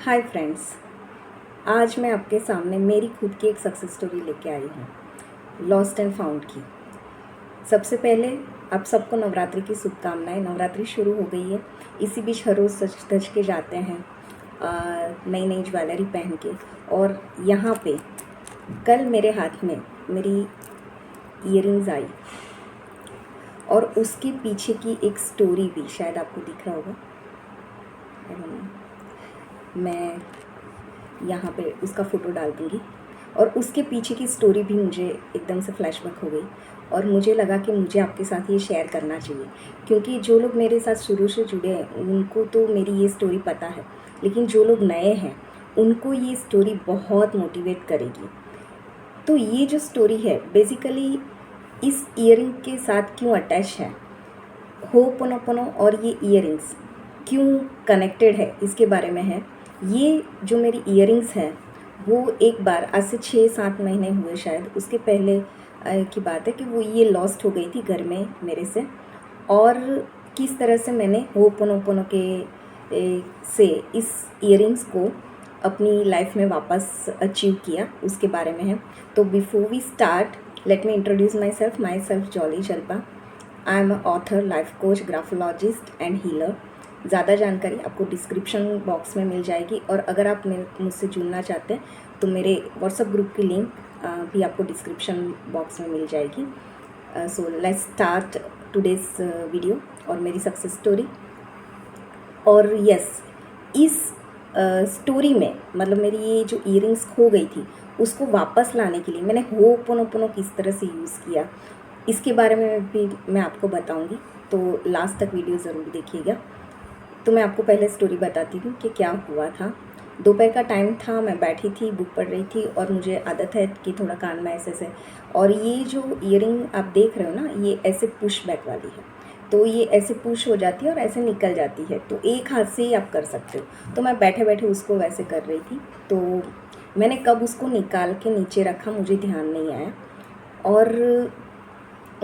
Hi friends, आज मैं आपके सामने मेरी खुद की एक सक्सेस स्टोरी लेके आई हूँ लॉस्ट एंड फाउंड की। सबसे पहले आप सबको नवरात्रि की शुभकामनाएं। नवरात्रि शुरू हो गई है, इसी बीच हर रोज़ सज धज के जाते हैं नई नई ज्वेलरी पहन के। और यहाँ पे कल मेरे हाथ में मेरी ईयरिंग्स आई और उसके पीछे की एक स्टोरी भी शायद आपको दिख रहा होगा। मैं यहाँ पे उसका फ़ोटो डाल दूँगी और उसके पीछे की स्टोरी भी मुझे एकदम से फ्लैशबैक हो गई और मुझे लगा कि मुझे आपके साथ ये शेयर करना चाहिए, क्योंकि जो लोग मेरे साथ शुरू से जुड़े हैं उनको तो मेरी ये स्टोरी पता है, लेकिन जो लोग नए हैं उनको ये स्टोरी बहुत मोटिवेट करेगी। तो ये जो स्टोरी है बेसिकली इस ईयरिंग के साथ क्यों अटैच है, होपोनोपोनो और ये ईयरिंग्स क्यों कनेक्टेड है, इसके बारे में है। ये जो मेरी ईयरिंग्स हैं वो एक बार आज से 6-7 महीने हुए शायद, उसके पहले की बात है कि वो ये लॉस्ट हो गई थी घर में मेरे से। और किस तरह से मैंने होपोनोपोनो से इस ईयरिंग्स को अपनी लाइफ में वापस अचीव किया, उसके बारे में है। तो before we start let me introduce myself Jolly Shalpa. I am author, life coach, graphologist and healer. ज़्यादा जानकारी आपको डिस्क्रिप्शन बॉक्स में मिल जाएगी, और अगर आप मुझसे जुड़ना चाहते हैं तो मेरे व्हाट्सएप ग्रुप की लिंक भी आपको डिस्क्रिप्शन बॉक्स में मिल जाएगी। So let's start today's video और मेरी सक्सेस स्टोरी। और यस, इस स्टोरी में मतलब मेरी ये जो ईयरिंग्स खो गई थी उसको वापस लाने के लिए मैंने होपोनोपोनो किस तरह से यूज़ किया, इसके बारे में भी मैं आपको बताऊंगी। तो लास्ट तक वीडियो ज़रूर देखिएगा। तो मैं आपको पहले स्टोरी बताती हूँ कि क्या हुआ था। दोपहर का टाइम था, मैं बैठी थी, बुक पढ़ रही थी, और मुझे आदत है कि थोड़ा कान में ऐसे। और ये जो ईयरिंग आप देख रहे हो ना, ये ऐसे पुश बैक वाली है, तो ये ऐसे पुश हो जाती है और ऐसे निकल जाती है, तो एक हाथ से ही आप कर सकते हो। तो मैं बैठे बैठे उसको वैसे कर रही थी, तो मैंने कब उसको निकाल के नीचे रखा मुझे ध्यान नहीं आया। और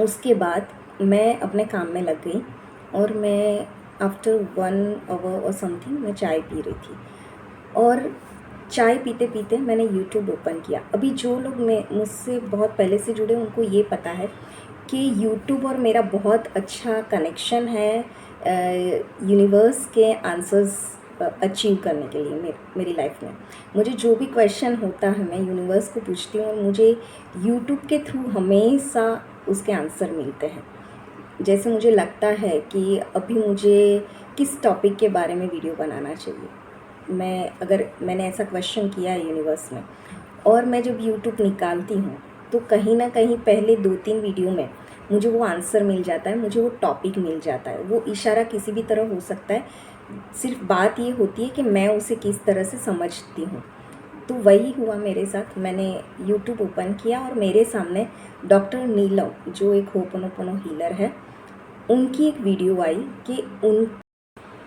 उसके बाद मैं अपने काम में लग गई और मैं आफ्टर 1 आवर और समथिंग मैं चाय पी रही थी। और चाय पीते पीते मैंने यूट्यूब ओपन किया। अभी जो लोग मुझसे बहुत पहले से जुड़े उनको ये पता है कि यूट्यूब और मेरा बहुत अच्छा कनेक्शन है यूनिवर्स के आंसर्स अचीव करने के लिए। मेरी लाइफ में मुझे जो भी क्वेश्चन होता है मैं यूनिवर्स को पूछती हूँ और मुझे यूट्यूब के थ्रू हमेशा उसके आंसर मिलते हैं। जैसे मुझे लगता है कि अभी मुझे किस टॉपिक के बारे में वीडियो बनाना चाहिए, मैंने ऐसा क्वेश्चन किया है यूनिवर्स में, और मैं जब यूट्यूब निकालती हूँ तो कहीं ना कहीं पहले 2-3 वीडियो में मुझे वो आंसर मिल जाता है, मुझे वो टॉपिक मिल जाता है। वो इशारा किसी भी तरह हो सकता है, सिर्फ बात ये होती है कि मैं उसे किस तरह से समझती हूँ। तो वही हुआ मेरे साथ। मैंने यूट्यूब ओपन किया और मेरे सामने डॉक्टर नीलम, जो एक होपोनोपोनो हीलर है, उनकी एक वीडियो आई कि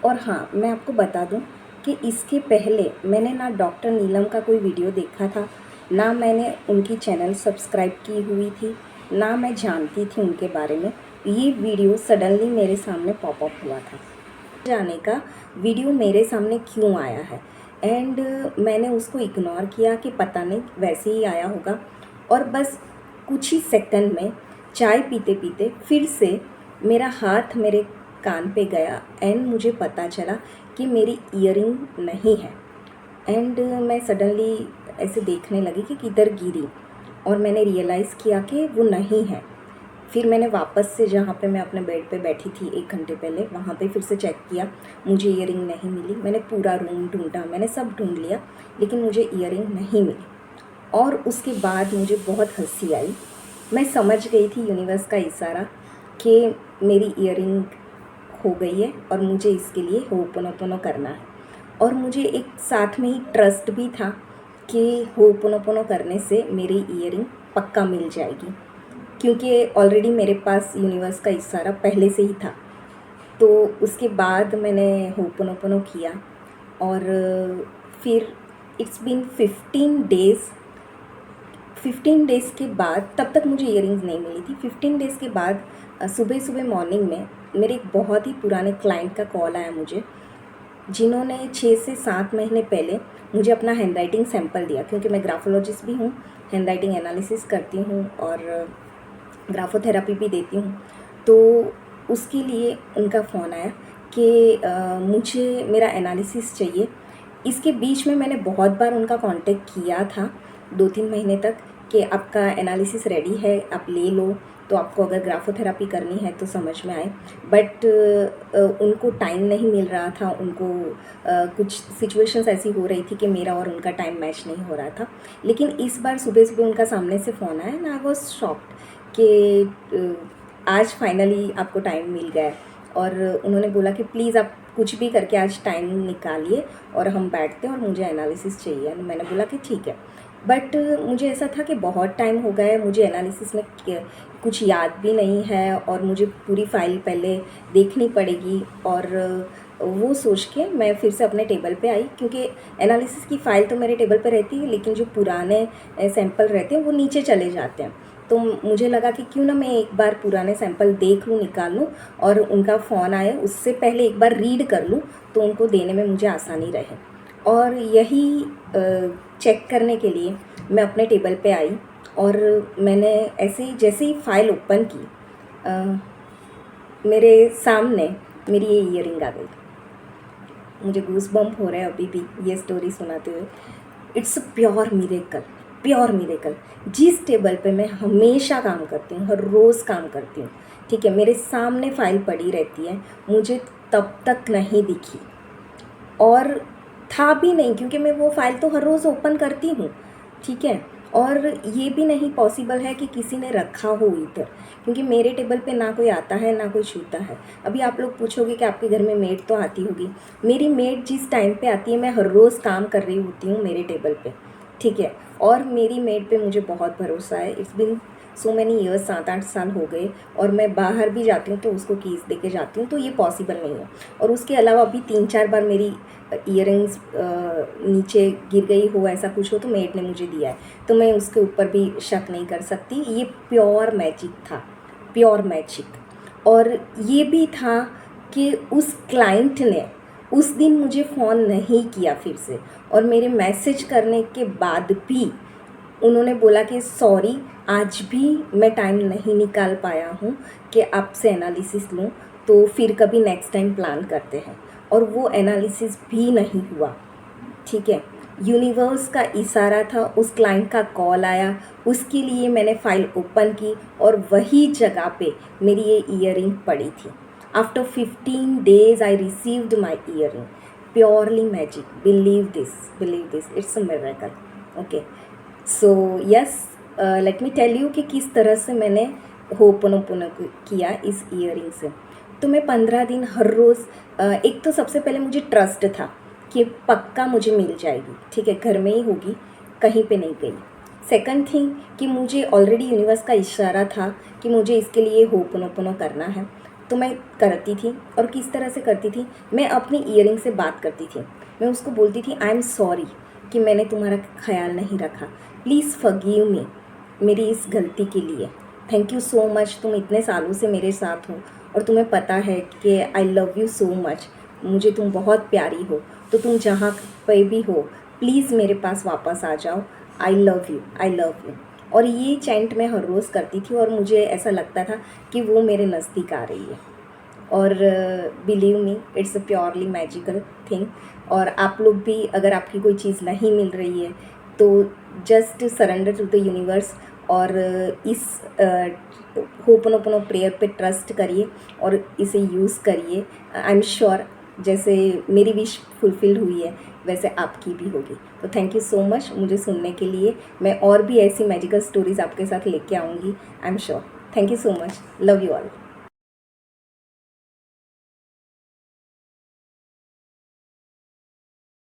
और हाँ, मैं आपको बता दूं कि इसके पहले मैंने ना डॉक्टर नीलम का कोई वीडियो देखा था, ना मैंने उनकी चैनल सब्सक्राइब की हुई थी, ना मैं जानती थी उनके बारे में। ये वीडियो सडनली मेरे सामने पॉपअप हुआ था। जाने का वीडियो मेरे सामने क्यों आया है, एंड मैंने उसको इग्नोर किया कि पता नहीं वैसे ही आया होगा। और बस कुछ ही सेकंड में चाय पीते पीते फिर से मेरा हाथ मेरे कान पे गया एंड मुझे पता चला कि मेरी ईयरिंग नहीं है। एंड मैं सडनली ऐसे देखने लगी कि किधर गिरी, और मैंने रियलाइज़ किया कि वो नहीं है। फिर मैंने वापस से जहाँ पे मैं अपने बेड पे बैठी थी 1 घंटे पहले, वहाँ पे फिर से चेक किया, मुझे ईयरिंग नहीं मिली। मैंने पूरा रूम ढूंढा, मैंने सब ढूंढ लिया, लेकिन मुझे ईयरिंग नहीं मिली। और उसके बाद मुझे बहुत हंसी आई। मैं समझ गई थी यूनिवर्स का इशारा कि मेरी ईयरिंग हो गई है और मुझे इसके लिए होपोनोपोनो करना है। और मुझे एक साथ में ही ट्रस्ट भी था कि होपोनोपोनो करने से मेरी ईयरिंग पक्का मिल जाएगी, क्योंकि ऑलरेडी मेरे पास यूनिवर्स का इशारा पहले से ही था। तो उसके बाद मैंने होपोनोपोनो किया, और फिर इट्स बीन 15 डेज़ के बाद, तब तक मुझे ईयरिंग्स नहीं मिली थी। 15 डेज़ के बाद सुबह सुबह मॉर्निंग में मेरे एक बहुत ही पुराने क्लाइंट का कॉल आया मुझे, जिन्होंने 6 से 7 महीने पहले मुझे अपना हैंडराइटिंग सैंपल दिया, क्योंकि मैं ग्राफोलॉजिस्ट भी हूँ, हैंडराइटिंग एनालिसिस करती हूँ और ग्राफोथेरेपी भी देती हूँ। तो उसके लिए उनका फ़ोन आया कि मुझे मेरा एनालिसिस चाहिए। इसके बीच में मैंने बहुत बार उनका कांटेक्ट किया था 2-3 महीने तक कि आपका एनालिसिस रेडी है, आप ले लो, तो आपको अगर ग्राफोथेरेपी करनी है तो समझ में आए। बट उनको टाइम नहीं मिल रहा था, उनको कुछ सिचुएशंस ऐसी हो रही थी कि मेरा और उनका टाइम मैच नहीं हो रहा था। लेकिन इस बार सुबह सुबह उनका सामने से फ़ोन आया एंड आई वॉज शॉक्ड कि आज फाइनली आपको टाइम मिल गया। और उन्होंने बोला कि प्लीज़ आप कुछ भी करके आज टाइम निकालिए और हम बैठते हैं और मुझे एनालिसिस चाहिए। मैंने बोला कि ठीक है। बट मुझे ऐसा था कि बहुत टाइम हो गया है, मुझे एनालिसिस में कुछ याद भी नहीं है और मुझे पूरी फ़ाइल पहले देखनी पड़ेगी। और वो सोच के मैं फिर से अपने टेबल पे आई, क्योंकि एनालिसिस की फ़ाइल तो मेरे टेबल पे रहती है, लेकिन जो पुराने सैंपल रहते हैं वो नीचे चले जाते हैं। तो मुझे लगा कि क्यों ना मैं एक बार पुराने सैंपल देख लूँ, निकाल लूँ, और उनका फ़ोन आए उससे पहले एक बार रीड कर लूँ तो उनको देने में मुझे आसानी रहे। और यही चेक करने के लिए मैं अपने टेबल पे आई और मैंने ऐसे ही जैसे ही फ़ाइल ओपन की, मेरे सामने मेरी ये ईयरिंग आ गई। मुझे गूज़बम्प हो रहा है अभी भी ये स्टोरी सुनाते हुए। It's a pure miracle, pure miracle. जिस टेबल पे मैं हमेशा काम करती हूँ, हर रोज़ काम करती हूँ, ठीक है, मेरे सामने फ़ाइल पड़ी रहती है, मुझे तब तक नहीं दिखी और था भी नहीं, क्योंकि मैं वो फ़ाइल तो हर रोज़ ओपन करती हूँ, ठीक है। और ये भी नहीं पॉसिबल है कि किसी ने रखा हो इधर, क्योंकि मेरे टेबल पे ना कोई आता है ना कोई छूता है। अभी आप लोग पूछोगे कि आपके घर में मेड तो आती होगी। मेरी मेड जिस टाइम पे आती है, मैं हर रोज़ काम कर रही होती हूँ मेरे टेबल पे, ठीक है। और मेरी मेड पे मुझे बहुत भरोसा है। It's been so many years, 7-8 साल हो गए, और मैं बाहर भी जाती हूँ तो उसको कीज़ दे के जाती हूँ, तो ये पॉसिबल नहीं है। और उसके अलावा अभी 3-4 बार मेरी ईयरिंग्स नीचे गिर गई हो, ऐसा कुछ हो, तो मेड ने मुझे दिया है, तो मैं उसके ऊपर भी शक नहीं कर सकती। ये प्योर मैजिक था, प्योर मैजिक। और ये भी था कि उस क्लाइंट ने उस दिन मुझे फ़ोन नहीं किया फिर से, और मेरे मैसेज करने के बाद भी उन्होंने बोला कि सॉरी, आज भी मैं टाइम नहीं निकाल पाया हूँ कि आपसे एनालिसिस लूँ, तो फिर कभी नेक्स्ट टाइम प्लान करते हैं। और वो एनालिसिस भी नहीं हुआ, ठीक है। यूनिवर्स का इशारा था, उस क्लाइंट का कॉल आया, उसके लिए मैंने फ़ाइल ओपन की और वही जगह पे मेरी ये ईयरिंग पड़ी थी। After 15 days I received my earring. Purely magic, believe this, it's a miracle. Okay, so yes, let me tell you कि किस तरह से मैंने होपोनोपोनो किया इस ईयरिंग से। तो मैं 15 दिन हर रोज़, एक तो सबसे पहले मुझे ट्रस्ट था कि पक्का मुझे मिल जाएगी, ठीक है, घर में ही होगी, कहीं पे नहीं गई। सेकंड थिंग कि मुझे ऑलरेडी यूनिवर्स का इशारा था कि मुझे इसके लिए होपोनोपोनो करना है, तो मैं करती थी। और किस तरह से करती थी, मैं अपनी ईयरिंग से बात करती थी। मैं उसको बोलती थी, आई एम सॉरी कि मैंने तुम्हारा ख्याल नहीं रखा, प्लीज़ फॉरगिव मी मेरी इस गलती के लिए। थैंक यू सो मच, तुम इतने सालों से मेरे साथ हो और तुम्हें पता है कि I love you so much, मुझे तुम बहुत प्यारी हो, तो तुम जहाँ पे भी हो प्लीज़ मेरे पास वापस आ जाओ। I love you, I love you. और ये चैंट मैं हर रोज़ करती थी और मुझे ऐसा लगता था कि वो मेरे नज़दीक आ रही है। और believe me, it's a purely magical thing. और आप लोग भी, अगर आपकी कोई चीज़ नहीं मिल रही है तो just surrender to the universe और इस होपोनोपोनो प्रेयर पे ट्रस्ट करिए और इसे यूज़ करिए। आई एम श्योर जैसे मेरी विश फुलफिल हुई है वैसे आपकी भी होगी। तो थैंक यू सो मच मुझे सुनने के लिए। मैं और भी ऐसी मैजिकल स्टोरीज़ आपके साथ लेके आऊँगी, I am sure. Thank you so much, love you all.